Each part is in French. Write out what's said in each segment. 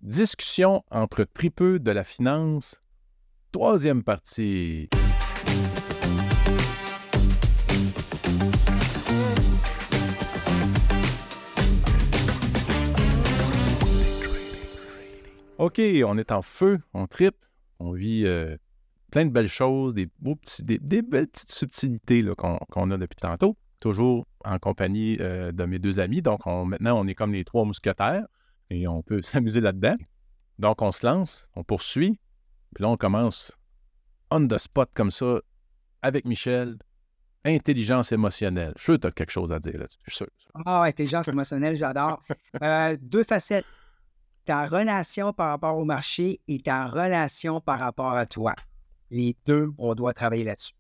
Discussion entre tripeux de la finance, troisième partie. OK, on est en feu, on tripe, on vit plein de belles choses, des belles petites subtilités là, qu'on a depuis tantôt, toujours en compagnie de mes deux amis. Donc, maintenant, on est comme les trois mousquetaires et on peut s'amuser là-dedans. Donc, on se lance, on poursuit, puis là, on commence on the spot comme ça avec Michel. Intelligence émotionnelle. Je suis sûr que tu as quelque chose à dire là-dessus. Je suis sûr. Ah, intelligence émotionnelle, j'adore. Deux facettes. Ta relation par rapport au marché et ta relation par rapport à toi. Les deux, on doit travailler là-dessus.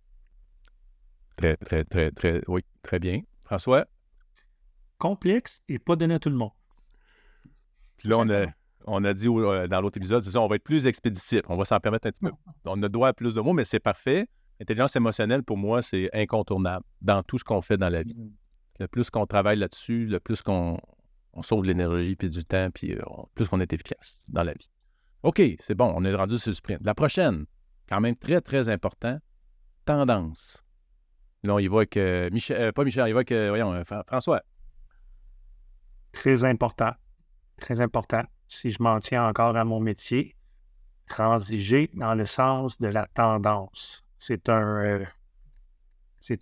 Oui, très bien. François? Complexe et pas donné à tout le monde. Puis là, on a dit dans l'autre épisode, c'est ça, on va être plus expéditif. On va s'en permettre un petit peu. On a droit à plus de mots, mais c'est parfait. L'intelligence émotionnelle, pour moi, c'est incontournable dans tout ce qu'on fait dans la vie. Le plus qu'on travaille là-dessus, le plus qu'on sauve de l'énergie puis du temps, puis plus qu'on est efficace dans la vie. OK, c'est bon, on est rendu sur le sprint. La prochaine, quand même très, très important, tendance. Là, on y va avec Michel, pas Michel, on y va avec François. Très important. Très important. Si je m'en tiens encore à mon métier, transiger dans le sens de la tendance. C'est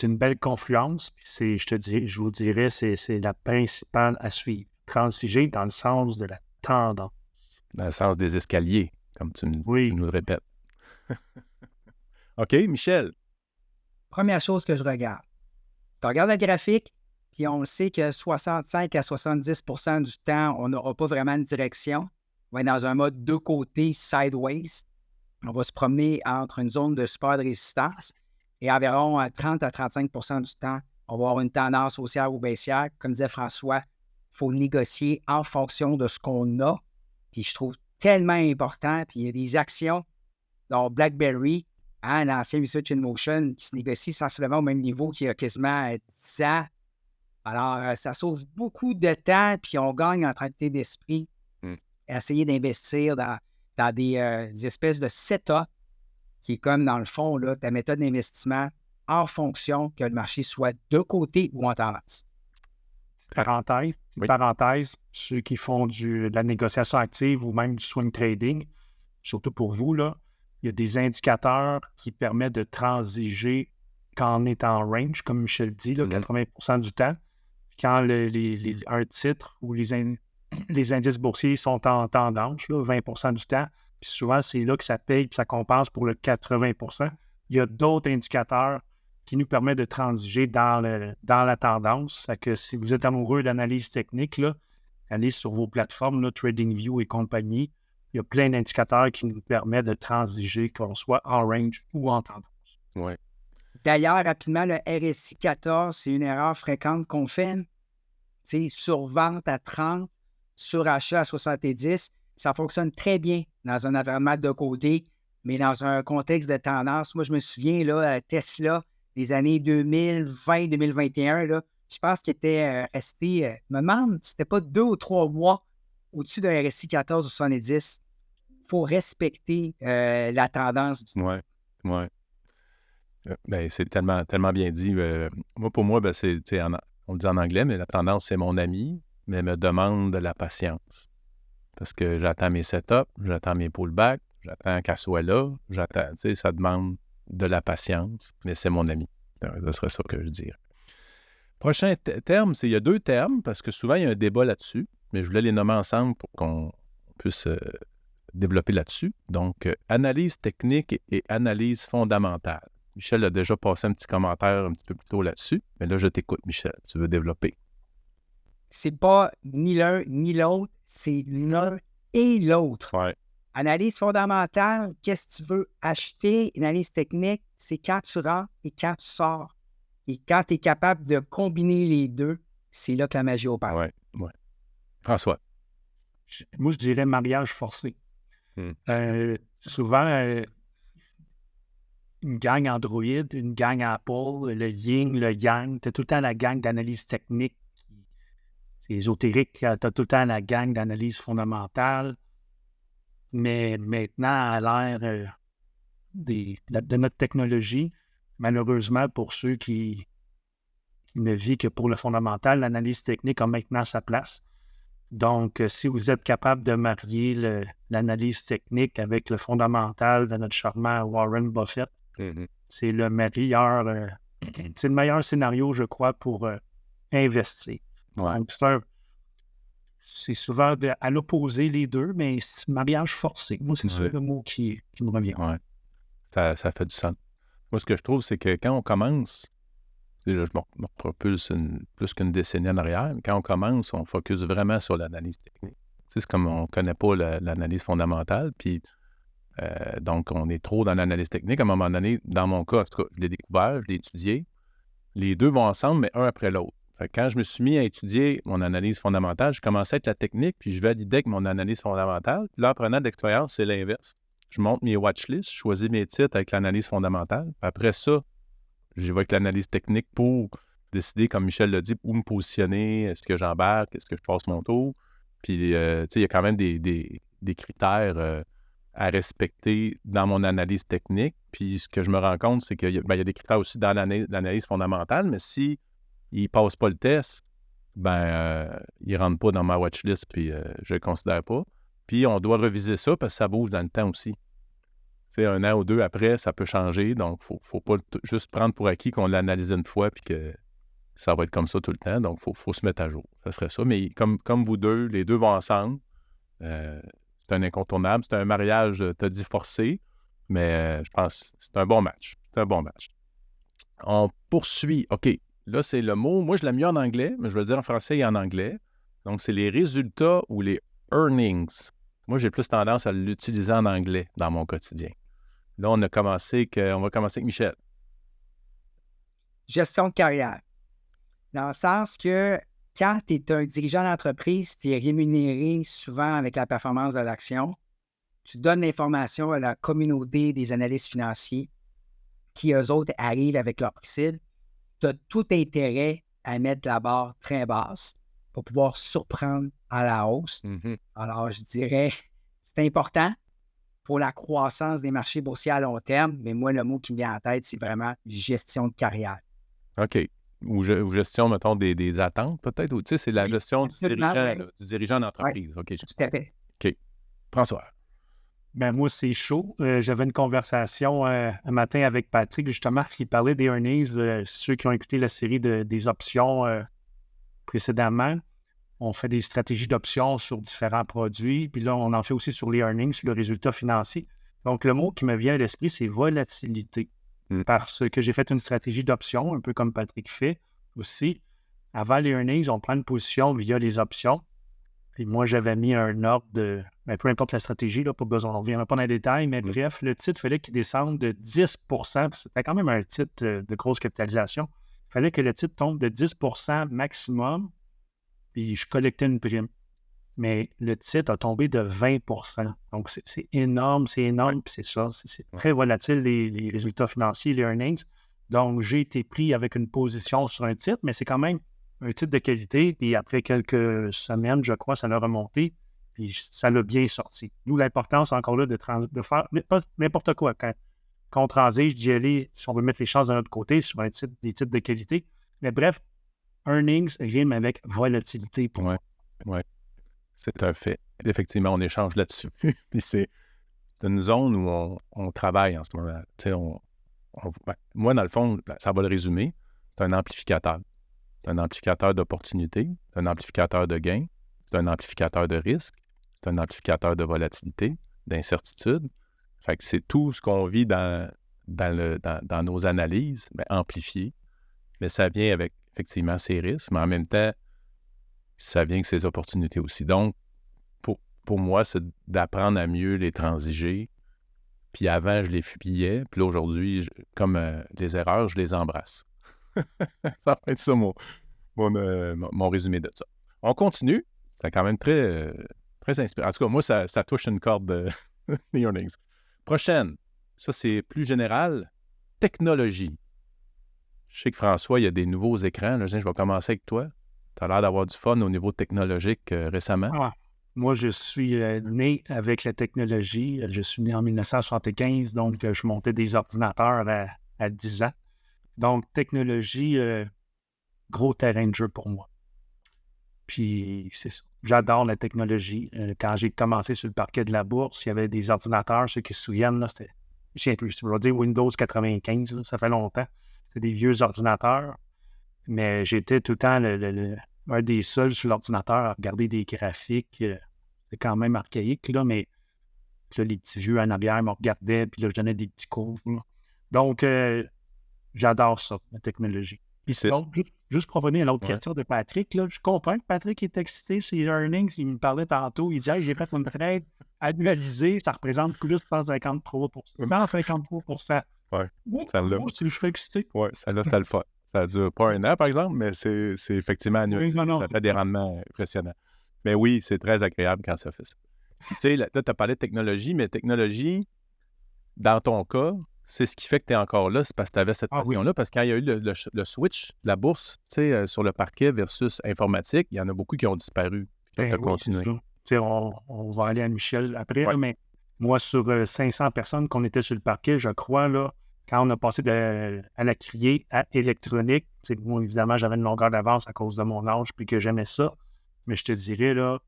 une belle confluence. Puis je vous dirais, c'est la principale à suivre. Transiger dans le sens de la tendance. Dans le sens des escaliers, comme tu nous le répètes. OK, Michel. Première chose que je regarde. Tu regardes le graphique, puis on sait que 65 à 70 % du temps, on n'aura pas vraiment de direction. On va être dans un mode deux côtés, sideways. On va se promener entre une zone de support de résistance et environ 30 à 35 % du temps, on va avoir une tendance haussière ou baissière. Comme disait François, il faut négocier en fonction de ce qu'on a. Puis je trouve tellement important. Puis il y a des actions, dont BlackBerry, l'ancien Research in Motion, qui se négocie sensiblement au même niveau qu'il y a quasiment 10 ans. Alors, ça sauve beaucoup de temps, puis on gagne en tranquillité d'esprit à essayer d'investir dans des espèces de setup qui est comme, dans le fond, là, ta méthode d'investissement en fonction que le marché soit de côté ou en tendance. Parenthèse, ceux qui font de la négociation active ou même du swing trading, surtout pour vous, là, il y a des indicateurs qui permettent de transiger quand on est en range, comme Michel dit, là, 80% du temps. Quand un titre ou les indices boursiers sont en tendance, là, 20% du temps, puis souvent, c'est là que ça paye et ça compense pour le 80%. Il y a d'autres indicateurs qui nous permettent de transiger dans la tendance. Fait que si vous êtes amoureux d'analyse technique, là, allez sur vos plateformes, là, TradingView et compagnie. Il y a plein d'indicateurs qui nous permettent de transiger, qu'on soit en range ou en tendance. Oui. D'ailleurs, rapidement, le RSI 14, c'est une erreur fréquente qu'on fait. Survente à 30, surachat à 70, ça fonctionne très bien dans un environnement de côté, mais dans un contexte de tendance. Moi, je me souviens, là, Tesla, les années 2020-2021, là, je pense qu'il était resté, je me demande, c'était pas 2 ou 3 mois au-dessus d'un RSI 14 ou 70. Il faut respecter la tendance du titre. Oui. C'est tellement bien dit. Pour moi, on le dit en anglais, mais la tendance, c'est mon ami, mais elle me demande de la patience. Parce que j'attends mes setups, j'attends mes pullbacks, j'attends qu'elle soit là, ça demande de la patience, mais c'est mon ami. Ce serait ça que je dirais. Prochain terme, il y a 2 termes, parce que souvent, il y a un débat là-dessus, mais je voulais les nommer ensemble pour qu'on puisse développer là-dessus. Donc, analyse technique et analyse fondamentale. Michel a déjà passé un petit commentaire un petit peu plus tôt là-dessus, mais là, je t'écoute, Michel. Tu veux développer? C'est pas ni l'un ni l'autre, c'est l'un et l'autre. Ouais. Analyse fondamentale, qu'est-ce que tu veux acheter? Analyse technique, c'est quand tu rentres et quand tu sors. Et quand tu es capable de combiner les deux, c'est là que la magie opère. Oui. François? Moi, je dirais mariage forcé. Souvent, une gang Android, une gang Apple, le yin, le yang, tu as tout le temps la gang d'analyse technique. C'est ésotérique, tu as tout le temps la gang d'analyse fondamentale. Mais maintenant, à l'ère de notre technologie, malheureusement, pour ceux qui ne vivent que pour le fondamental, l'analyse technique a maintenant sa place. Donc, si vous êtes capable de marier l'analyse technique avec le fondamental de notre charmant Warren Buffett, c'est le meilleur, c'est le meilleur scénario, je crois, pour investir. Ouais. Donc, c'est souvent à l'opposé les deux, mais c'est mariage forcé. Moi, c'est ça le mot qui me revient. Ouais. Ça fait du sens. Moi, ce que je trouve, c'est que quand on commence, je me propulse plus qu'une décennie en arrière, mais quand on commence, on focus vraiment sur l'analyse technique. C'est comme on ne connaît pas l'analyse fondamentale, puis donc on est trop dans l'analyse technique. À un moment donné, dans mon cas, en tout cas, je l'ai découvert, je l'ai étudié. Les deux vont ensemble, mais un après l'autre. Fait que quand je me suis mis à étudier mon analyse fondamentale, je commençais avec la technique, puis je validais avec mon analyse fondamentale. Puis là, en prenant de l'expérience, c'est l'inverse. Je monte mes watchlists, je choisis mes titres avec l'analyse fondamentale. Après ça, j'y vais avec l'analyse technique pour décider, comme Michel l'a dit, où me positionner, est-ce que j'embarque, est-ce que je passe mon tour. Puis, tu sais, il y a quand même des critères à respecter dans mon analyse technique. Puis, ce que je me rends compte, c'est qu'il y a des critères aussi dans l'analyse fondamentale, mais si il ne passe pas le test, il ne rentre pas dans ma watchlist, puis je ne le considère pas. Puis, on doit reviser ça parce que ça bouge dans le temps aussi. Tu sais, 1 an ou 2 après, ça peut changer. Donc, il ne faut pas juste prendre pour acquis qu'on l'a analysé une fois puis que ça va être comme ça tout le temps. Donc, il faut se mettre à jour. Ça serait ça. Mais comme vous deux, les deux vont ensemble. C'est un incontournable. C'est un mariage, t'as dit forcé, mais je pense que c'est un bon match. C'est un bon match. On poursuit. OK. Là, c'est le mot. Moi, je l'aime mieux en anglais, mais je vais le dire en français et en anglais. Donc, c'est les résultats ou les earnings. Moi, j'ai plus tendance à l'utiliser en anglais dans mon quotidien. Là, on va commencer avec Michel. Gestion de carrière. Dans le sens que quand tu es un dirigeant d'entreprise, tu es rémunéré souvent avec la performance de l'action. Tu donnes l'information à la communauté des analystes financiers qui, eux autres, arrivent avec leur cible. Tu as tout intérêt à mettre la barre très basse pour pouvoir surprendre à la hausse. Mm-hmm. Alors, je dirais, c'est important pour la croissance des marchés boursiers à long terme, mais moi, le mot qui me vient en tête, c'est vraiment gestion de carrière. OK. Ou gestion, mettons, des attentes, peut-être? Ou tu sais, c'est la gestion du dirigeant d'entreprise. Oui, OK. tout à fait. OK. François. Moi, c'est chaud. J'avais une conversation un matin avec Patrick, justement, qui parlait des earnings. Ceux qui ont écouté la série des options précédemment, on fait des stratégies d'options sur différents produits. Puis là, on en fait aussi sur les earnings, sur le résultat financier. Donc, le mot qui me vient à l'esprit, c'est volatilité. Parce que j'ai fait une stratégie d'options, un peu comme Patrick fait aussi. Avant les earnings, on prend une position via les options. Puis moi, j'avais mis un ordre de... peu importe la stratégie, là, pas besoin, on ne reviendra pas dans les détails, mais bref, le titre, il fallait qu'il descende de 10 %. C'était quand même un titre de grosse capitalisation. Il fallait que le titre tombe de 10 % maximum, puis je collectais une prime. Mais le titre a tombé de 20 %. Donc, c'est énorme, puis c'est ça. C'est très volatile, les résultats financiers, les earnings. Donc, j'ai été pris avec une position sur un titre, mais c'est quand même un titre de qualité. Puis après quelques semaines, je crois, ça l'a remonté, puis ça l'a bien sorti. Nous, l'importance, encore là, de faire pas n'importe quoi. Quand on transige, d'y aller, si on veut mettre les chances de notre côté, sur des titres de qualité. Mais bref, earnings rime avec volatilité pour moi. Oui. C'est un fait. Effectivement, on échange là-dessus. Puis c'est une zone où on travaille en ce moment. Moi, dans le fond, ça va le résumer. C'est un amplificateur. C'est un amplificateur d'opportunité. C'est un amplificateur de gain. C'est un amplificateur de risque. C'est un amplificateur de volatilité, d'incertitude. Fait que c'est tout ce qu'on vit dans nos analyses, mais amplifié. Mais ça vient avec, effectivement, ses risques, mais en même temps, ça vient avec ses opportunités aussi. Donc, pour moi, c'est d'apprendre à mieux les transiger. Puis avant, je les fuyais. Puis là, aujourd'hui, comme les erreurs, je les embrasse. Ça va être ça mon résumé de ça. On continue. C'est quand même très, très inspirant. En tout cas, moi, ça touche une corde les earnings. Prochaine. Ça, c'est plus général. Technologie. Je sais que François, il y a des nouveaux écrans. Là, je vais commencer avec toi. Tu as l'air d'avoir du fun au niveau technologique récemment. Moi, je suis né avec la technologie. Je suis né en 1975, donc je montais des ordinateurs à 10 ans. Donc, technologie, gros terrain de jeu pour moi. Puis, c'est ça. J'adore la technologie. Quand j'ai commencé sur le parquet de la bourse, il y avait des ordinateurs, ceux qui se souviennent, là, c'était, je sais plus, je vais dire Windows 95, là, ça fait longtemps. C'est des vieux ordinateurs. Mais j'étais tout le temps un des seuls sur l'ordinateur à regarder des graphiques. C'est quand même archaïque, là, mais là, les petits vieux en arrière me regardaient, puis là, je donnais des petits cours. Là. Donc, j'adore ça, la technologie. Puis sinon, juste pour revenir à l'autre question de Patrick, là, je comprends que Patrick est excité, ses earnings, il me parlait tantôt, il disait hey, j'ai fait une trade annualisée, ça représente plus de 153 153 Ouais, celle-là. Moi, je suis excité. Oui, celle-là, c'était le fun. Ça ne dure pas un an, par exemple, mais c'est effectivement annualisé. Oui, non, ça fait des rendements impressionnants. Mais oui, c'est très agréable quand ça fait ça. Tu sais, là, tu as parlé de technologie, mais technologie, dans ton cas, c'est ce qui fait que tu es encore là, c'est parce que tu avais cette passion-là. Parce que quand il y a eu le switch de la bourse, tu sais, sur le parquet versus informatique, il y en a beaucoup qui ont disparu. Puis tu as continué. On va aller à Michel après, là, mais moi, sur 500 personnes qu'on était sur le parquet, je crois, là, quand on a passé à la criée à électronique, moi, évidemment, j'avais une longueur d'avance à cause de mon âge puis que j'aimais ça. Mais je te dirais, là,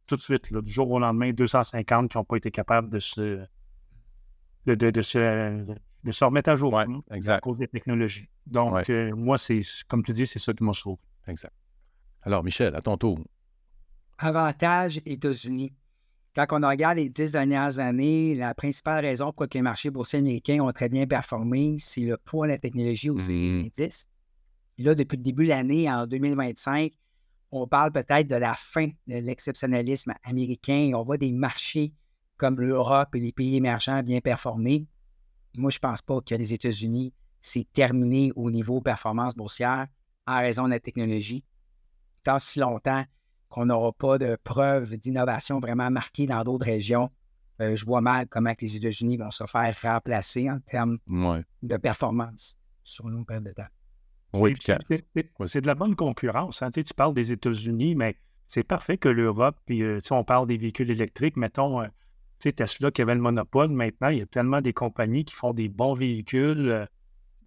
tout de suite, là, du jour au lendemain, 250 qui n'ont pas été capables de se remettre à jour à cause des technologies. Donc, moi, c'est comme tu dis, c'est ça qui m'a sauvé. Exact. Alors, Michel, à ton tour. Avantage États-Unis. Quand on regarde les 10 dernières années, la principale raison pour laquelle les marchés boursiers américains ont très bien performé, c'est le poids de la technologie au sein des indices. Et là, depuis le début de l'année, en 2025, on parle peut-être de la fin de l'exceptionnalisme américain. On voit des marchés comme l'Europe et les pays émergents bien performer. Moi, je ne pense pas que les États-Unis, c'est terminé au niveau performance boursière en raison de la technologie. Tant si longtemps qu'on n'aura pas de preuves d'innovation vraiment marquées dans d'autres régions, je vois mal comment les États-Unis vont se faire remplacer en termes de performance sur une longue période de temps. Oui, c'est de la bonne concurrence. Hein. Tu parles des États-Unis, mais c'est parfait que l'Europe, puis on parle des véhicules électriques, mettons, Tesla qui avait le monopole, maintenant, il y a tellement des compagnies qui font des bons véhicules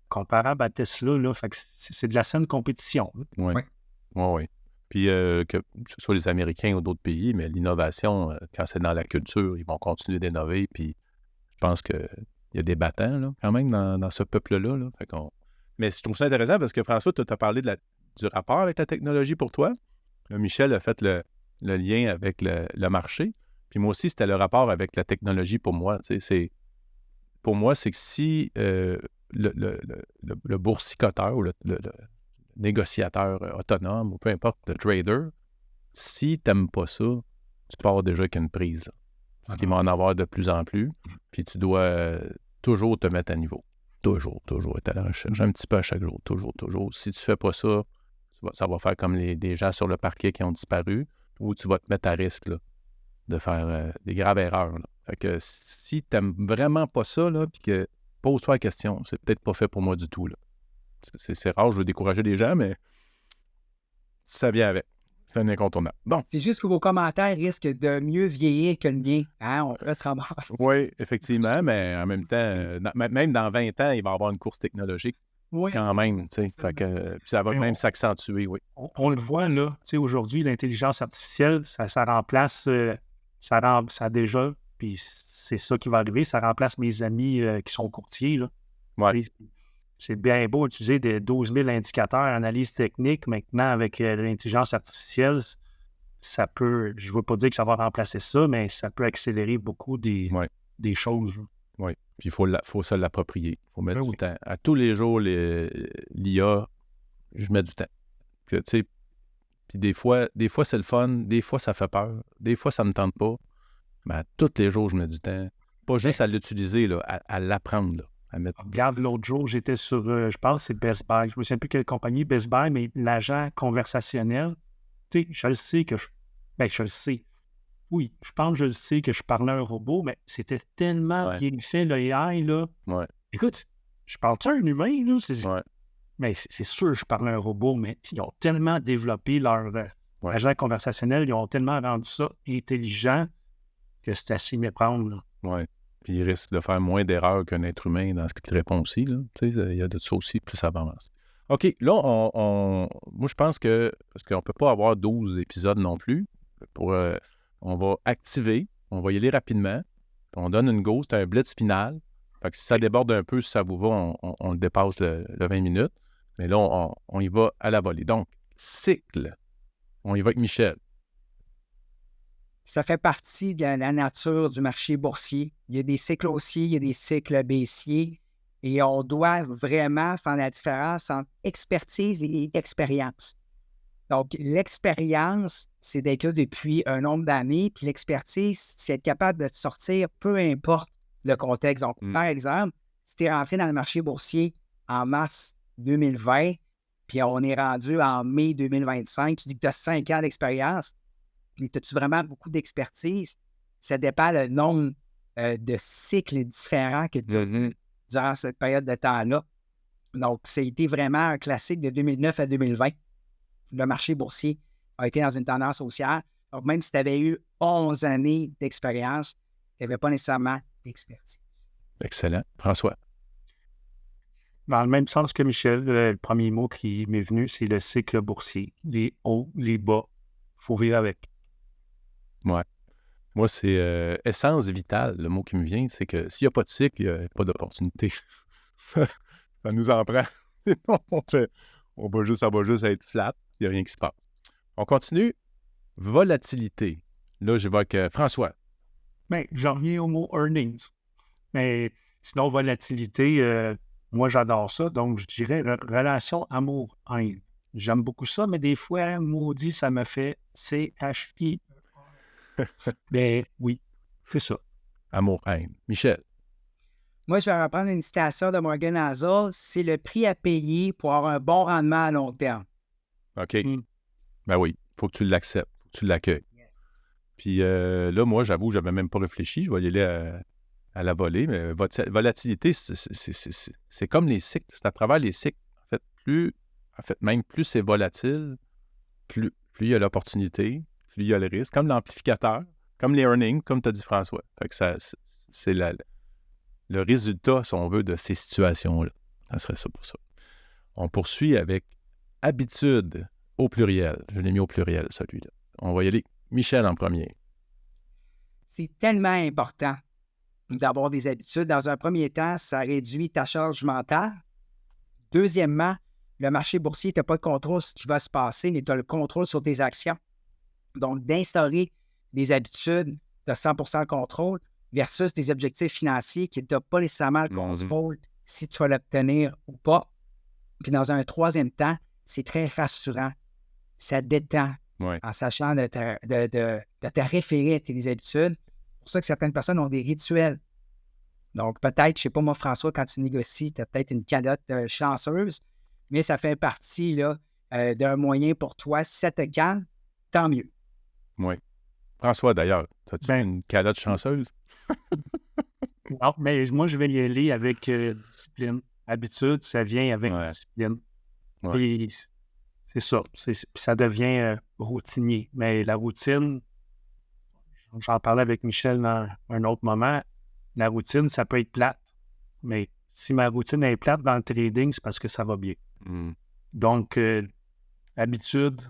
comparables à Tesla, là, fait que c'est de la saine compétition. Oui. Puis que ce soit les Américains ou d'autres pays, mais l'innovation, quand c'est dans la culture, ils vont continuer d'innover, puis je pense qu'il y a des battants, là, quand même, dans ce peuple-là. Là. Fait qu'on... Mais je trouve ça intéressant parce que François, tu as parlé du rapport avec la technologie pour toi. Michel a fait le lien avec le marché. Puis moi aussi, c'était le rapport avec la technologie pour moi. Pour moi, c'est que si le boursicoteur ou le négociateur autonome ou peu importe, le trader, si tu n'aimes pas ça, tu pars déjà avec une prise. Parce qu'il va en avoir de plus en plus. Puis tu dois toujours te mettre à niveau. Toujours être à la recherche. Un petit peu à chaque jour. Toujours. Si tu ne fais pas ça, ça va faire comme des gens sur le parquet qui ont disparu, ou tu vas te mettre à risque là, de faire des graves erreurs. Là. Fait que si tu n'aimes vraiment pas ça, puis que pose-toi la question, c'est peut-être pas fait pour moi du tout. Là. C'est rare, je veux décourager des gens, mais ça vient avec. C'est un incontournable. Bon. C'est juste que vos commentaires risquent de mieux vieillir que le mien. Hein? On peut se ramasser. Oui, effectivement, mais en même temps, même dans 20 ans, il va y avoir une course technologique. Oui, quand même, tu sais. Fait que ça va même s'accentuer, oui. On le voit, là. Tu sais, aujourd'hui, l'intelligence artificielle, ça remplace, ça déjà, puis c'est ça qui va arriver, ça remplace mes amis qui sont courtiers, là. Ouais. C'est bien beau d'utiliser des 12 000 indicateurs, analyse technique. Maintenant, avec l'intelligence artificielle, ça peut, je ne veux pas dire que ça va remplacer ça, mais ça peut accélérer beaucoup des choses. Oui, puis il faut se l'approprier. Il faut mettre du temps. À tous les jours, l'IA, je mets du temps. Puis des fois, c'est le fun, des fois, ça fait peur, des fois, ça ne me tente pas. Mais à tous les jours, je mets du temps. Pas juste à l'utiliser, là, à l'apprendre, là. Regarde, l'autre jour, j'étais sur, je pense que c'est Best Buy. Je ne me souviens plus quelle compagnie, Best Buy, mais l'agent conversationnel, tu sais, je le sais que je le sais. Oui, je pense que je le sais que je parlais à un robot, mais c'était tellement bien fait, le AI, là. Ouais. Écoute, je parle-tu à un humain, là? Mais c'est sûr que je parlais à un robot, mais ils ont tellement développé leur Ouais. agents conversationnels, ils ont tellement rendu ça intelligent que c'est à s'y méprendre. Là. Oui. Puis il risque de faire moins d'erreurs qu'un être humain dans ce qu'il te répond aussi. Là. Tu sais, il y a de ça aussi, plus ça avance. OK, là, moi, je pense que, parce qu'on ne peut pas avoir 12 épisodes non plus, on va activer, on va y aller rapidement, puis on donne une go, c'est un blitz final. Fait que si ça déborde un peu, si ça vous va, on le dépasse le 20 minutes. Mais là, on y va à la volée. Donc, cycle. On y va avec Michel. Ça fait partie de la nature du marché boursier. Il y a des cycles haussiers, il y a des cycles baissiers. Et on doit vraiment faire la différence entre expertise et expérience. Donc, l'expérience, c'est d'être là depuis un nombre d'années, puis l'expertise, c'est être capable de te sortir, peu importe le contexte. Donc, par exemple, si tu es rentré dans le marché boursier en mars 2020, puis on est rendu en mai 2025, tu dis que tu as 5 ans d'expérience, puis as-tu vraiment beaucoup d'expertise? Ça dépend le nombre de cycles différents que tu as durant cette période de temps-là. Donc, ça a été vraiment un classique de 2009 à 2020. Le marché boursier a été dans une tendance haussière. Donc, même si tu avais eu 11 années d'expérience, tu n'avais pas nécessairement d'expertise. Excellent. François. Dans le même sens que Michel, le premier mot qui m'est venu, c'est le cycle boursier. Les hauts, les bas, il faut vivre avec. Ouais. Moi, c'est essence vitale. Le mot qui me vient, c'est que s'il n'y a pas de cycle, il n'y a pas d'opportunité. Ça nous en prend. Sinon, ça va juste être flat. Il n'y a rien qui se passe. On continue. Volatilité. Là, je vais avec François. Bien, j'en reviens au mot earnings. Mais sinon, volatilité, moi, j'adore ça. Donc, je dirais relation amour-haine. J'aime beaucoup ça, mais des fois, maudit, ça me fait CHI. Ben oui, c'est ça. Amour-haine. Michel. Moi, je vais reprendre une citation de Morgan Housel. C'est le prix à payer pour avoir un bon rendement à long terme. OK. Ben oui, il faut que tu l'acceptes, il faut que tu l'accueilles. Yes. Puis là, moi, j'avoue, je n'avais même pas réfléchi. Je vais y aller à la volée, mais volatilité, c'est comme les cycles. C'est à travers les cycles. En fait, même plus c'est volatile, plus il y a l'opportunité, plus il y a le risque, comme l'amplificateur, comme les earnings, comme tu as dit François. Fait que c'est le résultat, si on veut, de ces situations-là. Ça serait ça pour ça. On poursuit avec habitude au pluriel. Je l'ai mis au pluriel, celui-là. On va y aller. Michel en premier. C'est tellement important d'avoir des habitudes. Dans un premier temps, ça réduit ta charge mentale. Deuxièmement, le marché boursier, tu n'as pas de contrôle sur ce qui va se passer, mais tu as le contrôle sur tes actions. Donc, d'instaurer des habitudes de 100% de contrôle versus des objectifs financiers qui n'ont pas nécessairement le contrôle si tu vas l'obtenir ou pas. Puis dans un troisième temps, c'est très rassurant. Ça détend en sachant de te référer à tes habitudes. C'est pour ça que certaines personnes ont des rituels. Donc, peut-être, je ne sais pas moi, François, quand tu négocies, tu as peut-être une calotte chanceuse, mais ça fait partie là, d'un moyen pour toi. Si ça te calme, tant mieux. Oui. François, d'ailleurs, as-tu une calotte chanceuse? Non, mais moi, je vais y aller avec discipline. Habitude, ça vient avec discipline. Puis, c'est ça. Ça devient routinier. Mais la routine, j'en parlais avec Michel dans un autre moment, la routine, ça peut être plate. Mais si ma routine est plate dans le trading, c'est parce que ça va bien. Donc, habitude,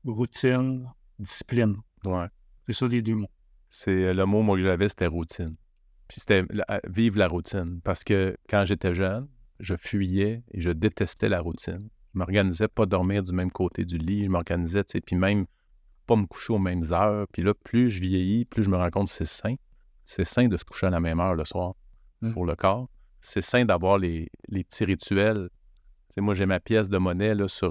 routine, discipline. Ouais. C'est ça les deux mots. C'est le mot, moi, que j'avais, c'était routine. Puis c'était vivre la routine. Parce que quand j'étais jeune, je fuyais et je détestais la routine. Je m'organisais pas dormir du même côté du lit. Je m'organisais, tu sais, puis même pas me coucher aux mêmes heures. Puis là, plus je vieillis, plus je me rends compte que c'est sain. C'est sain de se coucher à la même heure le soir pour le corps. C'est sain d'avoir les petits rituels. Tu sais, moi, j'ai ma pièce de monnaie là, sur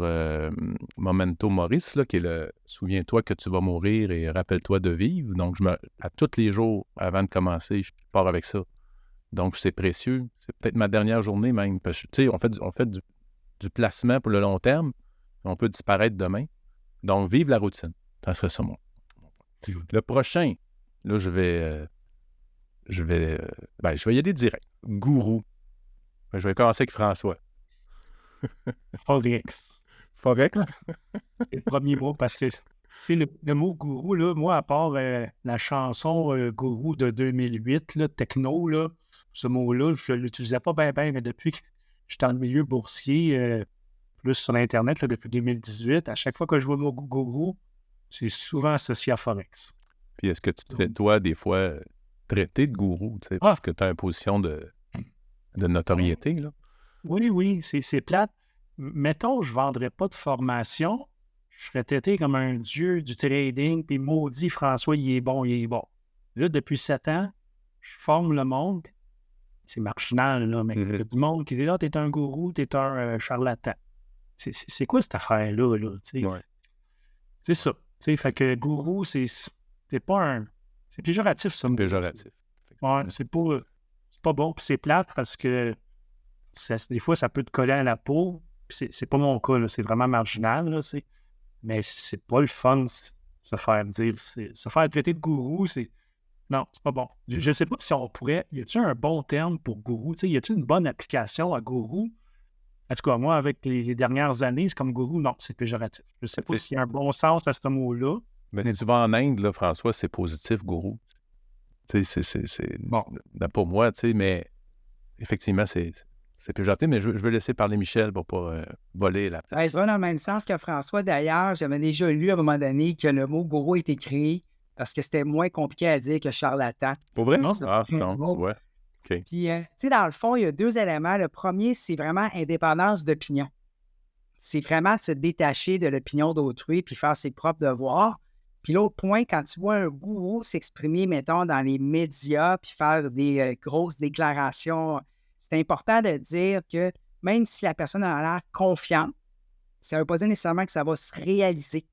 Memento Mori, là, qui est le « Souviens-toi que tu vas mourir et rappelle-toi de vivre ». Donc, à tous les jours, avant de commencer, je pars avec ça. Donc, c'est précieux. C'est peut-être ma dernière journée même. Parce que, tu sais, on fait du placement pour le long terme. On peut disparaître demain. Donc, vive la routine. Ça serait ça, moi. Le prochain, là, je vais y aller direct. Gourou. Je vais commencer avec François. Forex. Forex? C'est le premier mot parce que Tu sais, le mot gourou, là, moi, à part la chanson Gourou de 2008, là, techno, là, ce mot-là, je ne l'utilisais pas bien, mais depuis que je suis dans le milieu boursier, plus sur Internet, là, depuis 2018, à chaque fois que je vois le mot gourou, c'est souvent associé à Forex. Puis est-ce que tu te fais, toi, des fois, traiter de gourou, tu sais, parce que tu as une position de notoriété, là? Oui, c'est plate. Mettons, je ne vendrais pas de formation, je serais traité comme un dieu du trading, puis maudit François, il est bon. Là, depuis 7 ans, je forme le monde. C'est marginal, là, mais il y a du monde qui dit là, t'es un gourou, t'es un charlatan. C'est quoi cette affaire-là, là? Ouais. C'est ça. Fait que gourou, c'est pas un. C'est péjoratif, ça. Péjoratif. Ouais, c'est pas bon. Puis c'est plate parce que des fois, ça peut te coller à la peau. Puis c'est pas mon cas, là. C'est vraiment marginal, là. Mais c'est pas le fun, se faire dire. Se faire traiter de gourou, c'est. Non, c'est pas bon. Je sais pas si on pourrait. Y a-t-il un bon terme pour gourou? Y a-t-il une bonne application à gourou? En tout cas, moi, avec les dernières années, c'est comme gourou, non, c'est péjoratif. Je sais pas s'il y a un bon sens à ce mot-là. Mais si tu vas en Inde, là, François, c'est positif, gourou. Tu sais, c'est bon. Pour moi, tu sais, mais effectivement, c'est péjoratif, mais je veux laisser parler Michel pour pas voler la place. Ça va dans le même sens que François. D'ailleurs, j'avais déjà lu à un moment donné que le mot gourou a été créé parce que c'était moins compliqué à dire que charlatan. Pour vrai? Non, ouais. OK. Puis, tu sais, dans le fond, il y a 2 éléments. Le premier, c'est vraiment indépendance d'opinion. C'est vraiment de se détacher de l'opinion d'autrui puis faire ses propres devoirs. Puis l'autre point, quand tu vois un gourou s'exprimer, mettons, dans les médias puis faire des grosses déclarations, c'est important de dire que même si la personne a l'air confiante, ça ne veut pas dire nécessairement que ça va se réaliser.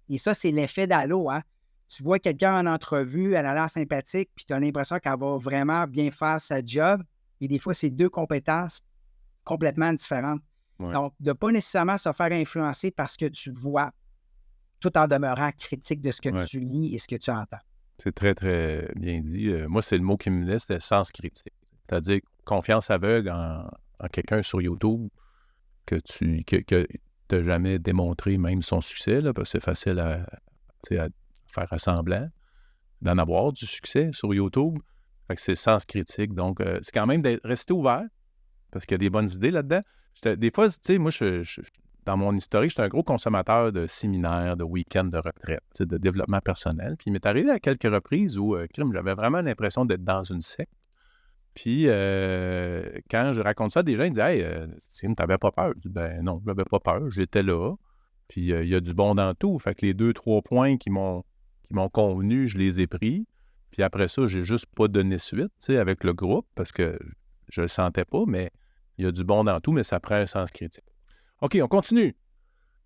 Et ça, c'est l'effet d'halo, hein? Tu vois quelqu'un en entrevue, elle a l'air sympathique, puis tu as l'impression qu'elle va vraiment bien faire sa job. Et des fois, c'est 2 compétences complètement différentes. Ouais. Donc, de ne pas nécessairement se faire influencer parce que tu vois, tout en demeurant critique de ce que tu lis et ce que tu entends. C'est très, très bien dit. Moi, c'est le mot qui me venait, c'était sens critique. C'est-à-dire confiance aveugle en quelqu'un sur YouTube que tu n'as jamais démontré même son succès, là, parce que c'est facile à faire semblant d'en avoir du succès sur YouTube. Fait que c'est sens critique. Donc, c'est quand même de rester ouvert parce qu'il y a des bonnes idées là-dedans. Des fois, tu sais, moi, dans mon historique, j'étais un gros consommateur de séminaires, de week-ends de retraite, de développement personnel. Puis il m'est arrivé à quelques reprises où j'avais vraiment l'impression d'être dans une secte. Puis quand je raconte ça à des gens, ils me disent « Hey, t'avais pas peur? » Je dis « Ben non, j'avais pas peur, j'étais là. » Puis il y a du bon dans tout. Fait que les 2-3 points qui m'ont convenu, je les ai pris. Puis après ça, j'ai juste pas donné suite, avec le groupe, parce que je le sentais pas, mais il y a du bon dans tout, mais ça prend un sens critique. OK, on continue.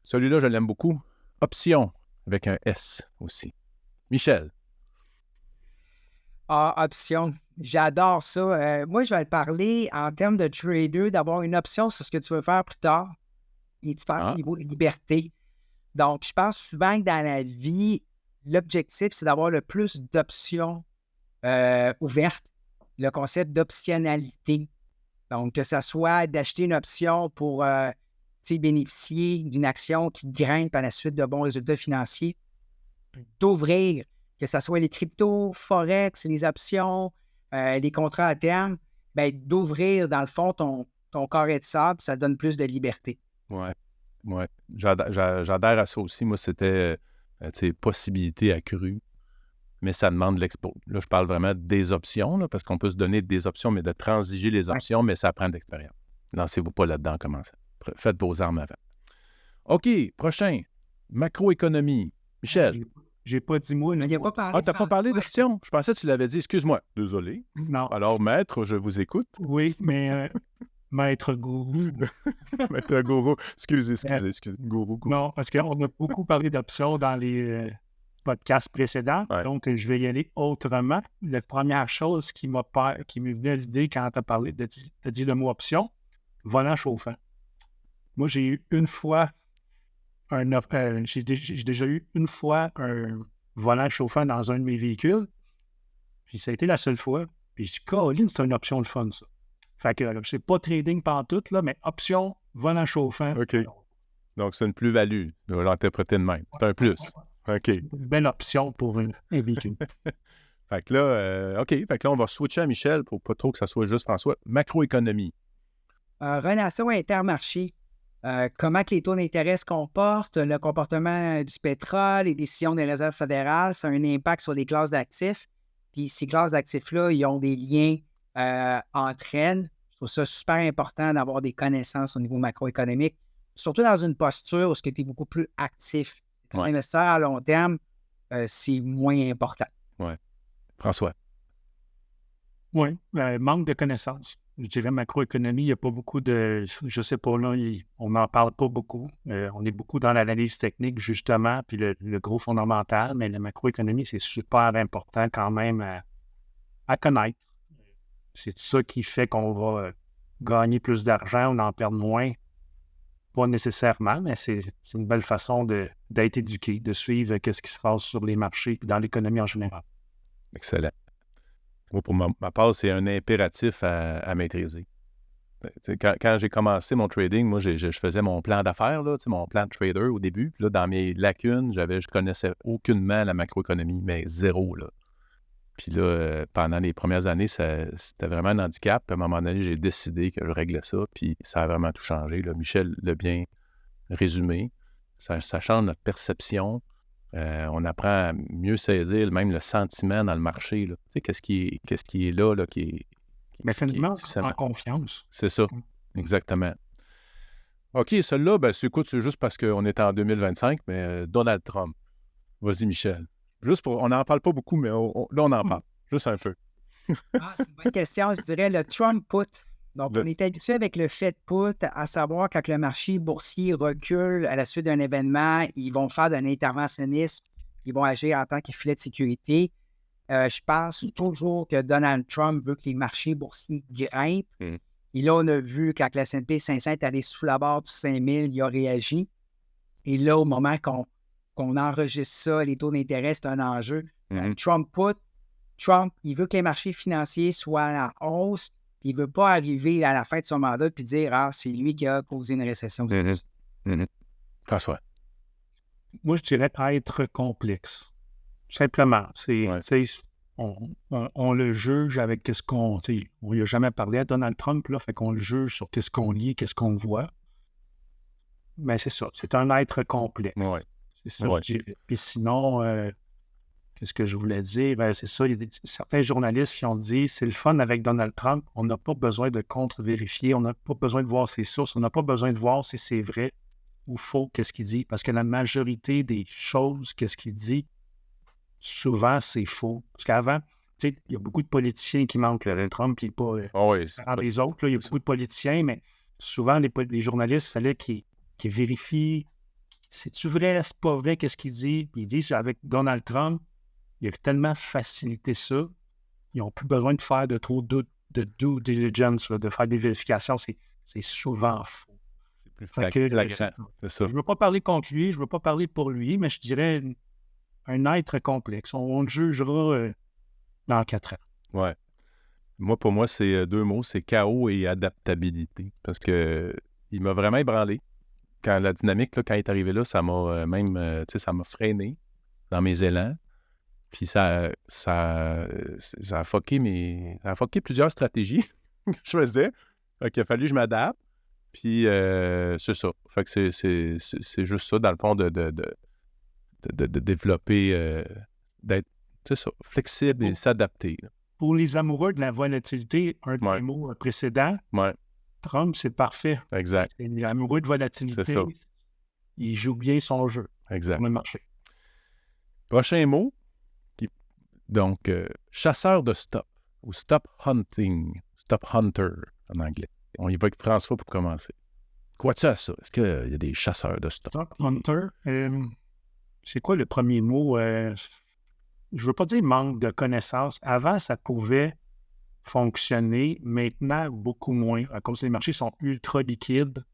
Celui-là, je l'aime beaucoup. Option, avec un S aussi. Michel. Option. J'adore ça. Moi, je vais te parler en termes de trader, d'avoir une option sur ce que tu veux faire plus tard. Et tu parles au niveau de liberté. Donc, je pense souvent que dans la vie, l'objectif, c'est d'avoir le plus d'options ouvertes. Le concept d'optionnalité. Donc, que ce soit d'acheter une option pour bénéficier d'une action qui grimpe à la suite de bons résultats financiers, d'ouvrir, que ce soit les cryptos, Forex, les options, les contrats à terme, bien, d'ouvrir, dans le fond, ton carré de sable, ça donne plus de liberté. Oui. J'adhère à ça aussi. Moi, c'était possibilité accrue, mais ça demande de l'expo. Là, je parle vraiment des options, là, parce qu'on peut se donner des options, mais de transiger les options, mais ça prend de l'expérience. Lancez-vous pas là-dedans, commencez. Faites vos armes avant. OK, prochain. Macroéconomie. Michel. J'ai pas dit moi. Il n'y a pas parlé t'as pas parlé d'options? Je pensais que tu l'avais dit. Excuse-moi. Désolé. Non. Alors, maître, je vous écoute. Oui, mais maître gourou. Maître gourou. Excusez. Gourou. Non, parce qu'on a beaucoup parlé d'options dans les podcasts précédents. Ouais. Donc, je vais y aller autrement. La première chose qui m'est venue à l'idée quand tu as parlé, t'as dit le mot option, volant chauffant. Moi, j'ai eu une fois j'ai déjà eu une fois un volant chauffant dans un de mes véhicules. Puis ça a été la seule fois. Puis je dis, Caroline, c'est une option de fun, ça. Fait que c'est pas trading pantoute, là, mais option volant chauffant. OK. Donc, c'est une plus-value. On va l'interpréter de même. C'est un plus. OK. Une belle option pour un véhicule. Fait que là, OK. Fait que là, on va switcher à Michel pour pas trop que ça soit juste François. Macroéconomie. Relation Intermarché. Comment que les taux d'intérêt se comportent, le comportement du pétrole, les décisions des réserves fédérales, ça a un impact sur les classes d'actifs. Puis ces classes d'actifs-là, ils ont des liens entre elles. Je trouve ça super important d'avoir des connaissances au niveau macroéconomique, surtout dans une posture où tu es beaucoup plus actif. Si tu es un investisseur à long terme, c'est moins important. Oui. François. Oui, manque de connaissances. Je dirais macroéconomie, il n'y a pas beaucoup de... Je sais pas, là, on n'en parle pas beaucoup. On est beaucoup dans l'analyse technique, justement, puis le gros fondamental, mais la macroéconomie, c'est super important quand même à connaître. C'est ça qui fait qu'on va gagner plus d'argent ou en perdre moins. Pas nécessairement, mais c'est une belle façon d'être éduqué, de suivre ce qui se passe sur les marchés et dans l'économie en général. Excellent. Moi, pour ma part, c'est un impératif à maîtriser. Quand j'ai commencé mon trading, moi, je faisais mon plan d'affaires, là, mon plan de trader au début. Puis là, dans mes lacunes, je connaissais aucunement la macroéconomie, mais zéro, là. Puis là, pendant les premières années, c'était vraiment un handicap. Puis à un moment donné, j'ai décidé que je réglais ça, puis ça a vraiment tout changé, là. Michel l'a bien résumé. Ça change notre perception. On apprend à mieux saisir même le sentiment dans le marché, là. Tu sais, qu'est-ce qui est là, Mais finalement, difficilement. en confiance. C'est ça, exactement. OK, celui-là, c'est juste parce qu'on est en 2025, mais Donald Trump. Vas-y, Michel. On n'en parle pas beaucoup, mais là, on en parle. Juste un peu. C'est une bonne question. Je dirais le Trump put. Donc, on est habitué avec le Fed put, à savoir quand le marché boursier recule à la suite d'un événement, ils vont faire d'un interventionnisme, ils vont agir en tant que filet de sécurité. Je pense toujours que Donald Trump veut que les marchés boursiers grimpent. Et là, on a vu quand le S&P 500 est allé sous la barre du 5000, il a réagi. Et là, au moment qu'on enregistre ça, les taux d'intérêt, c'est un enjeu. Trump put, Trump, il veut que les marchés financiers soient à la hausse. Il ne veut pas arriver à la fin de son mandat et dire « Ah, c'est lui qui a causé une récession. » François. Moi, je dirais être complexe. Simplement. On le juge avec qu'est-ce qu'on... On lui a jamais parlé à Donald Trump, là, fait qu'on le juge sur qu'est-ce qu'on lit, qu'est-ce qu'on voit. Mais c'est ça. C'est un être complexe. Ouais. C'est ça, je dirais. Puis sinon... qu'est-ce que je voulais dire? C'est ça, il y a certains journalistes qui ont dit c'est le fun avec Donald Trump, on n'a pas besoin de contre-vérifier, on n'a pas besoin de voir ses sources, on n'a pas besoin de voir si c'est vrai ou faux, qu'est-ce qu'il dit, parce que la majorité des choses, qu'est-ce qu'il dit, souvent c'est faux. Parce qu'avant, tu sais, il y a beaucoup de politiciens qui manquent, le Trump, puis pas les autres, là, il y a beaucoup de politiciens, mais souvent les journalistes, c'est là qui vérifient c'est-tu vrai, c'est pas vrai, qu'est-ce qu'il dit, puis ils disent avec Donald Trump, il a tellement facilité ça, ils n'ont plus besoin de faire de trop de due diligence, là, de faire des vérifications. C'est souvent faux. C'est plus flagrant, c'est ça. Je ne veux pas parler contre lui, je ne veux pas parler pour lui, mais je dirais un être complexe. On le jugera dans 4 ans. Oui. Pour moi, c'est 2 mots, c'est chaos et adaptabilité. Parce que il m'a vraiment ébranlé. Quand la dynamique, là, quand il est arrivé là, ça m'a ça m'a freiné dans mes élans. Puis ça a fucké plusieurs stratégies que je faisais. Fait qu'il a fallu que je m'adapte. Puis c'est ça. Fait que c'est juste ça, dans le fond, de développer, d'être, c'est ça, flexible et s'adapter. Là. Pour les amoureux de la volatilité, un des mots précédents, Trump, c'est parfait. Exact. Les amoureux de volatilité, il joue bien son jeu. Exact. Sur le marché. Prochain mot. Donc, chasseur de stop ou stop hunting, stop hunter en anglais. On y va avec François pour commencer. Quoi-tu à ça? Est-ce qu'il y a des chasseurs de stop? Stop hunter, c'est quoi le premier mot? Je ne veux pas dire manque de connaissances. Avant, ça pouvait fonctionner. Maintenant, beaucoup moins. À cause que les marchés sont ultra liquides,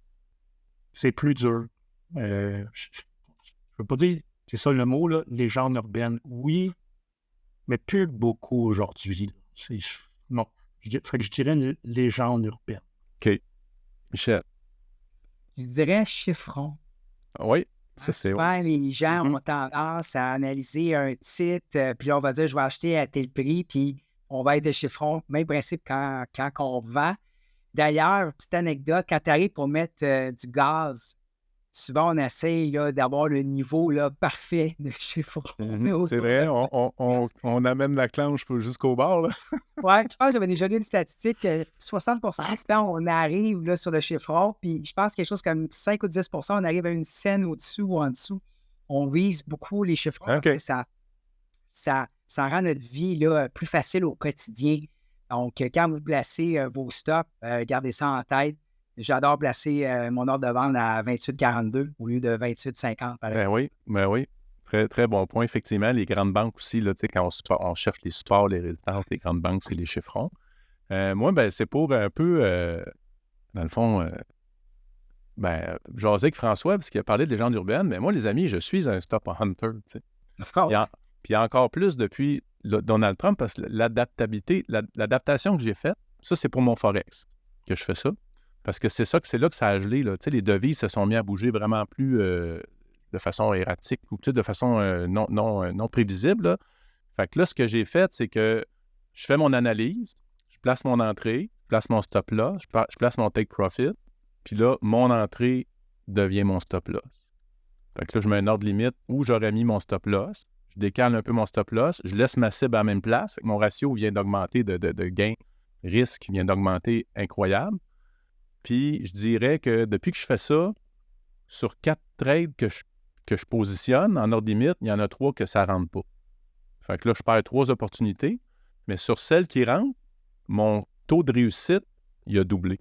c'est plus dur. Je ne veux pas dire, c'est ça le mot, là, légende urbaine. Oui, mais plus beaucoup aujourd'hui. Non. Fait que je dirais légende urbaine. OK. Michel. Je dirais chiffron. Oui, Ça, c'est Souvent, les gens Mhm. ont tendance à analyser un titre, puis là, on va dire, je vais acheter à tel prix, puis on va être de chiffron. Même principe quand on vend. D'ailleurs, petite anecdote, quand tu arrives pour mettre du gaz, souvent, on essaye là, d'avoir le niveau là, parfait de chiffron C'est autour vrai, de on amène la planche jusqu'au bord, là. Ouais, je pense que j'avais déjà lu une statistique que 60% du temps, on arrive là, sur le chiffron, puis je pense quelque chose comme 5 ou 10%, on arrive à une scène au-dessus ou en dessous. On vise beaucoup les chiffrons parce que OK. ça rend notre vie là, plus facile au quotidien. Donc, quand vous placez vos stops, gardez ça en tête. J'adore placer mon ordre de vente à 28,42 au lieu de 28,50 par exemple. Ben oui. Très, très bon point. Effectivement, les grandes banques aussi, là, tu sais, quand on cherche les supports, les résistances, les grandes banques, c'est les chiffrons. Moi, ben, c'est pour un peu, dans le fond, jaser avec François, parce qu'il a parlé de légende urbaine, mais moi, les amis, je suis un stop hunter, tu sais. Oh, Puis encore plus depuis Donald Trump, parce que l'adaptation que j'ai faite, ça, c'est pour mon Forex que je fais ça. Parce que c'est là que ça a gelé, là. Tu sais, les devises se sont mis à bouger vraiment plus de façon erratique ou tu sais, de façon non prévisible, là. Fait que là, ce que j'ai fait, c'est que je fais mon analyse, je place mon entrée, je place mon stop-loss, je place mon take-profit, puis là, mon entrée devient mon stop-loss. Fait que là, je mets un ordre limite où j'aurais mis mon stop-loss, je décale un peu mon stop-loss, je laisse ma cible à la même place, mon ratio vient d'augmenter de gain, risque vient d'augmenter incroyable. Puis, je dirais que depuis que je fais ça, sur 4 trades que je positionne en ordre limite, il y en a 3 que ça ne rentre pas. Fait que là, je perds 3 opportunités, mais sur celles qui rentrent, mon taux de réussite, il a doublé.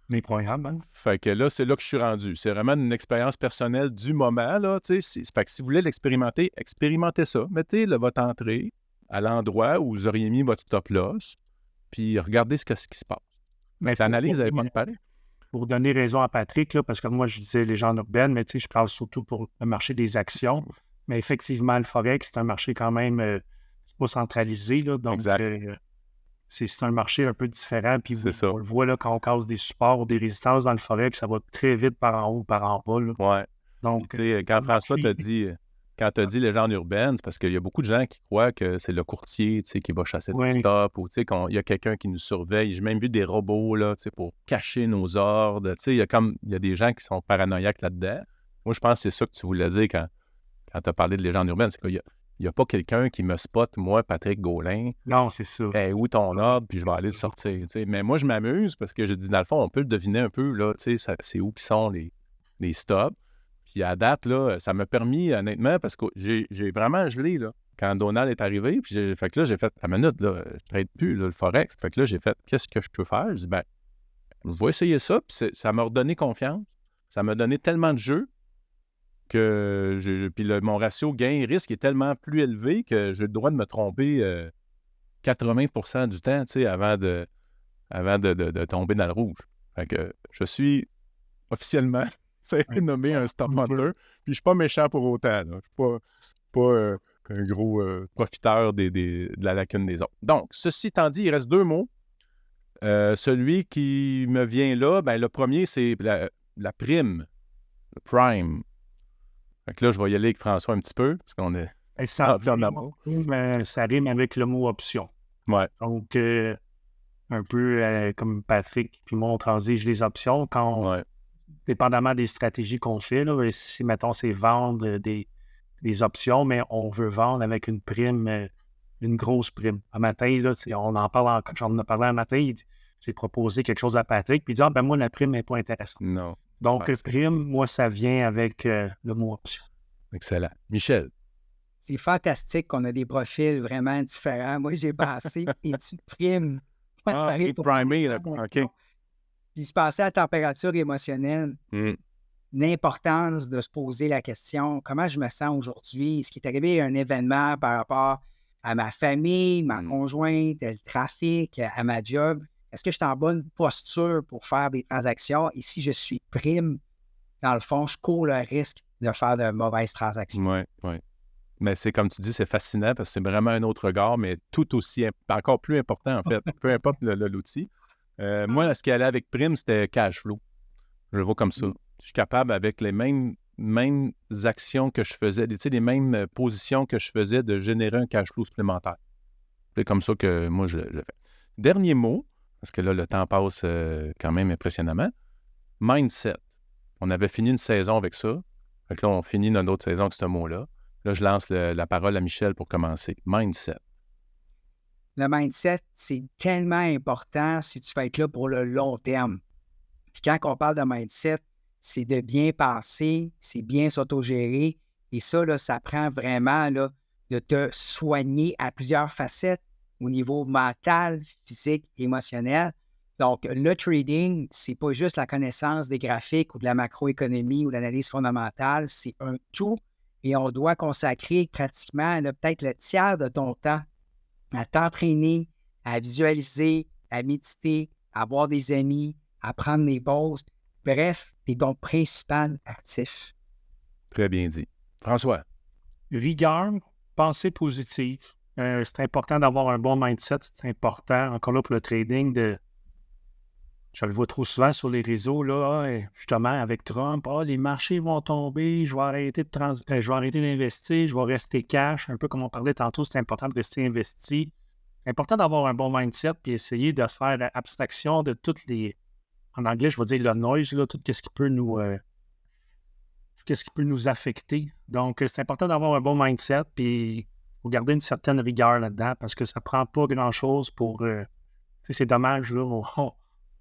Incroyable, hein? Fait que là, c'est là que je suis rendu. C'est vraiment une expérience personnelle du moment, là, tu sais. Fait que si vous voulez l'expérimenter, expérimentez ça. Mettez votre entrée à l'endroit où vous auriez mis votre stop-loss, puis regardez ce qui se passe. Mais L'analyse n'avait pas de pareil. pour donner raison à Patrick, là, parce que moi, je disais légende urbaine, mais tu sais, je parle surtout pour le marché des actions. Mais effectivement, le Forex, c'est un marché quand même, c'est pas centralisé, là, donc Exact. c'est un marché un peu différent. Puis C'est ça. on le voit là, quand on casse des supports ou des résistances dans le Forex, ça va très vite par en haut ou par en bas, là. Ouais. Donc, Tu sais, quand François t'a dit, quand tu as dit légende urbaine, c'est parce qu'il y a beaucoup de gens qui croient que c'est le courtier, tu sais, qui va chasser le Oui. stop, ou tu sais, qu'il y a quelqu'un qui nous surveille. J'ai même vu des robots, là, tu sais, pour cacher nos ordres. Tu sais, il y a des gens qui sont paranoïaques là-dedans. Moi, je pense que c'est ça que tu voulais dire quand tu as parlé de légende urbaine, c'est qu'il n'y a pas quelqu'un qui me spot, moi, Patrick Gaulin. Non, c'est ça. Hey, où ton ordre, puis je vais aller le sortir. Tu sais. Mais moi, je m'amuse parce que je dis, dans le fond, on peut le deviner un peu, là, tu sais, c'est où qui sont les stops. Puis à date, là, ça m'a permis, honnêtement, parce que j'ai vraiment gelé, là, quand Donald est arrivé. Puis fait que là, j'ai fait, à minute, là, je ne trade plus, là, le Forex. Fait que là, j'ai fait, qu'est-ce que je peux faire? Je dis, ben, je vais essayer ça. Puis ça m'a redonné confiance. Ça m'a donné tellement de jeux que mon ratio gain-risque est tellement plus élevé que j'ai le droit de me tromper 80% du temps, tu sais, avant de tomber dans le rouge. Fait que je suis officiellement, ça a été nommé un stop hunter, puis je suis pas méchant pour autant, là. Je suis pas un gros profiteur de la lacune des autres. Donc, ceci étant dit, il reste 2 mots. Celui qui me vient là, ben le premier, c'est la prime, le prime. Fait que là, je vais y aller avec François un petit peu, parce qu'on est Ça en amour. ça rime avec le mot option. Ouais. Donc, un peu comme Patrick puis moi, on transige les options quand dépendamment des stratégies qu'on fait, là, si, mettons, c'est vendre des options, mais on veut vendre avec une prime, une grosse prime. Un matin, là, on en parle j'en ai parlé un matin, j'ai proposé quelque chose à Patrick, puis il dit « Ah, ben moi, la prime n'est pas intéressante. » Non. Donc, prime, moi, ça vient avec le mot option. Excellent. Michel. C'est fantastique qu'on a des profils vraiment différents. Moi, j'ai pensé études primes. Primé, là. OK. Puis je pensais à la température émotionnelle. L'importance de se poser la question, comment je me sens aujourd'hui? Est-ce qu'il est arrivé un événement par rapport à ma famille, ma conjointe, le trafic, à ma job? Est-ce que je suis en bonne posture pour faire des transactions? Et si je suis prime, dans le fond, je cours le risque de faire de mauvaises transactions. Oui. Mais c'est comme tu dis, c'est fascinant parce que c'est vraiment un autre regard, mais tout aussi, encore plus important en fait, peu importe l'outil. Moi, ce qui allait avec prime, c'était cash flow. Je le vois comme ça. Je suis capable, avec les mêmes mêmes actions que je faisais, tu sais, les mêmes positions que je faisais de générer un cash flow supplémentaire. C'est comme ça que moi, je le fais. Dernier mot, parce que là, le temps passe quand même impressionnamment. Mindset. On avait fini une saison avec ça. Fait que là, on finit notre autre saison avec ce mot-là. Là, je lance la parole à Michel pour commencer. Mindset. Le mindset, c'est tellement important si tu veux être là pour le long terme. Puis quand on parle de mindset, c'est de bien penser, c'est bien s'autogérer. Et ça, là, ça prend vraiment là, de te soigner à plusieurs facettes au niveau mental, physique, émotionnel. Donc, le trading, c'est pas juste la connaissance des graphiques ou de la macroéconomie ou l'analyse fondamentale, c'est un tout. Et on doit consacrer pratiquement là, peut-être le tiers de ton temps à t'entraîner, à visualiser, à méditer, à voir des amis, à prendre des pauses. Bref, c'est ton principal actif. Très bien dit. François. Rigueur, pensée positive. C'est important d'avoir un bon mindset. C'est important, encore là, pour le trading, je le vois trop souvent sur les réseaux, là, justement, avec Trump. Les marchés vont tomber, je vais arrêter d'investir, je vais rester cash. Un peu comme on parlait tantôt, c'est important de rester investi. C'est important d'avoir un bon mindset et essayer de faire abstraction de toutes les... En anglais, je vais dire le noise, là, tout ce qui peut nous affecter. Donc, c'est important d'avoir un bon mindset puis il faut garder une certaine rigueur là-dedans parce que ça ne prend pas grand-chose pour... c'est dommage, là, on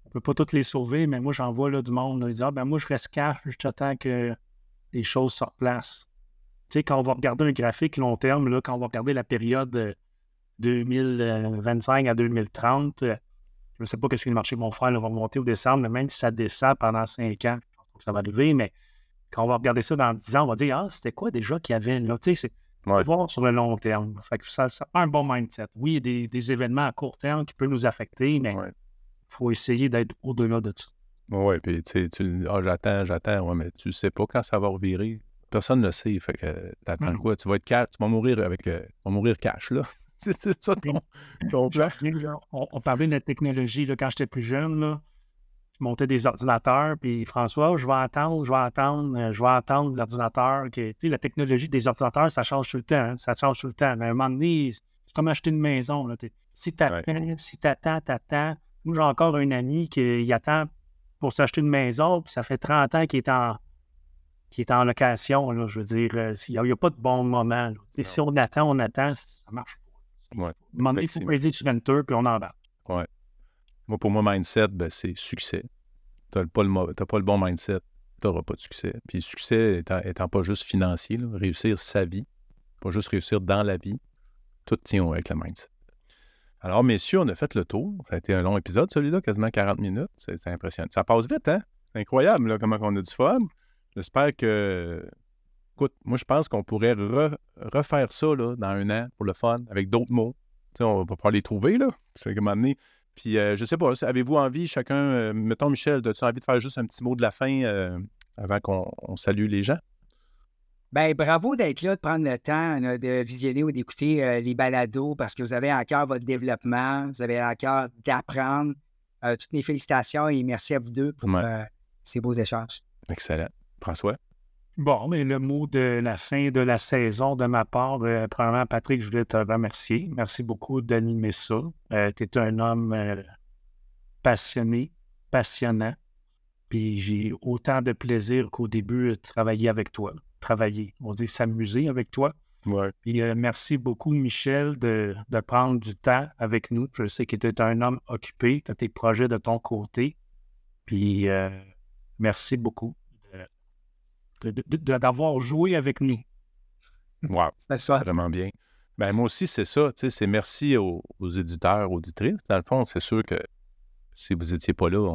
ne peut pas toutes les sauver, mais moi, j'en vois là, du monde, là, ils disent « Ah, ben moi, je reste cash, j'attends que les choses se replacent. » Tu sais, quand on va regarder un graphique long terme, là, quand on va regarder la période 2025 à 2030, je ne sais pas ce que les marchés vont faire, là, vont monter ou descendre, mais même si ça descend pendant 5 ans, je pense pas que ça va arriver, mais quand on va regarder ça dans 10 ans, on va dire « Ah, c'était quoi déjà qu'il y avait là? » Tu sais, c'est voir sur le long terme. Fait que ça prend un bon mindset. Oui, il y a des événements à court terme qui peuvent nous affecter, mais il faut essayer d'être au-delà de ça. Oui, puis tu sais, j'attends, ouais, mais tu ne sais pas quand ça va revirer. Personne ne le sait, fait que t'attends quoi? Tu vas être cash, tu vas mourir cash, là. C'est ça ton plan? On parlait de la technologie, là, quand j'étais plus jeune, là, je montais des ordinateurs, puis François, je vais attendre l'ordinateur. Tu sais, la technologie des ordinateurs, ça change tout le temps. Hein, ça change tout le temps. Mais à un moment donné, c'est comme acheter une maison. Là, si tu attends. Moi, j'ai encore un ami qui attend pour s'acheter une maison, puis ça fait 30 ans qu'il est en location. Là, je veux dire, il n'y a pas de bon moment. Si on attend, ça marche pas. Ouais, à un moment donné, il faut payer sur Enter, puis on embarque. Ouais. Moi, pour moi, mindset, c'est succès. Tu n'as pas le bon mindset, tu n'auras pas de succès. Puis le succès étant pas juste financier, là, réussir sa vie, pas juste réussir dans la vie, tout tient avec le mindset. Alors, messieurs, on a fait le tour. Ça a été un long épisode, celui-là, quasiment 40 minutes. C'est impressionnant. Ça passe vite, hein? C'est incroyable, là, comment on a du fun. J'espère que... Écoute, moi, je pense qu'on pourrait refaire ça, là, dans 1 an, pour le fun, avec d'autres mots. Tu sais, on va pouvoir les trouver, là. C'est comme amener... Puis, je sais pas, avez-vous envie, chacun... mettons, Michel, as-tu envie de faire juste un petit mot de la fin avant qu'on salue les gens? Bien, bravo d'être là, de prendre le temps là, de visionner ou d'écouter les balados parce que vous avez à cœur votre développement, vous avez à cœur d'apprendre. Toutes mes félicitations et merci à vous deux pour ces beaux échanges. Excellent. François? Bon, mais le mot de la fin de la saison de ma part, premièrement, Patrick, je voulais te remercier. Merci beaucoup d'animer ça. Tu es un homme passionné, passionnant. Puis j'ai autant de plaisir qu'au début de travailler avec toi. On dit s'amuser avec toi. Ouais. Puis merci beaucoup, Michel, de prendre du temps avec nous. Je sais que tu es un homme occupé, tu as tes projets de ton côté. Puis merci beaucoup d'avoir joué avec nous. Wow, c'est ça. Vraiment bien. Ben, moi aussi, c'est ça. C'est merci aux éditeurs, auditrices. Dans le fond, c'est sûr que si vous n'étiez pas là,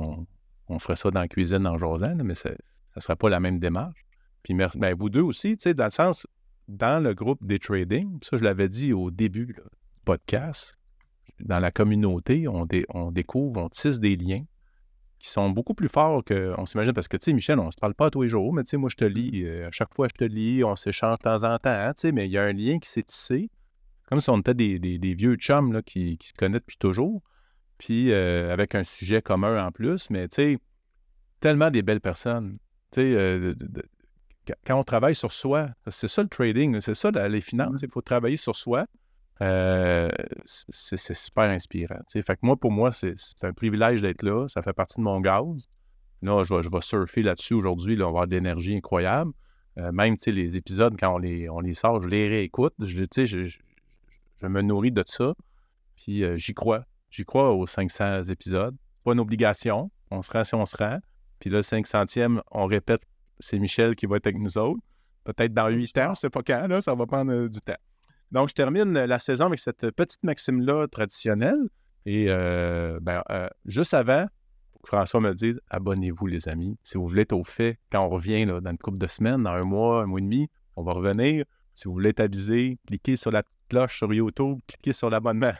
on ferait ça dans la cuisine en jasant, mais ça ne serait pas la même démarche. Puis merci, ben, vous deux aussi, dans le sens, dans le groupe des trading, ça, je l'avais dit au début là, du podcast, dans la communauté, on découvre, on tisse des liens qui sont beaucoup plus forts qu'on s'imagine. Parce que, tu sais, Michel, on ne se parle pas tous les jours, mais tu sais, moi, je te lis, à chaque fois, je te lis, on s'échange de temps en temps, hein, tu sais, mais il y a un lien qui s'est tissé. C'est comme si on était des vieux chums là, qui se connaissent depuis toujours, puis avec un sujet commun en plus, mais tu sais, tellement des belles personnes. Tu sais, quand on travaille sur soi, c'est ça le trading, c'est ça les finances, il faut travailler sur soi. C'est super inspirant. Fait que pour moi, c'est un privilège d'être là. Ça fait partie de mon gaz. Là, je vais surfer là-dessus aujourd'hui. Là, on va avoir de l'énergie incroyable. Même les épisodes, quand on les sort, je les réécoute. Je me nourris de ça. Puis j'y crois. J'y crois aux 500 épisodes. C'est pas une obligation. On se rend si on se rend. Puis là, le 500e, on répète, c'est Michel qui va être avec nous autres. Peut-être dans 8 ans, je ne sais pas quand, là, ça va prendre du temps. Donc, je termine la saison avec cette petite maxime-là traditionnelle. Et juste avant, François me dit « Abonnez-vous, les amis. Si vous voulez être au fait, quand on revient là, dans une couple de semaines, dans un mois et demi, on va revenir. Si vous voulez être avisé, cliquez sur la petite cloche sur YouTube, cliquez sur l'abonnement. »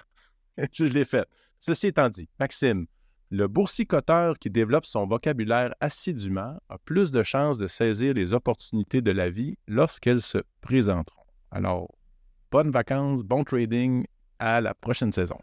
Je l'ai fait. Ceci étant dit, Maxime, le boursicoteur qui développe son vocabulaire assidûment a plus de chances de saisir les opportunités de la vie lorsqu'elles se présenteront. Alors, bonnes vacances, bon trading, à la prochaine saison.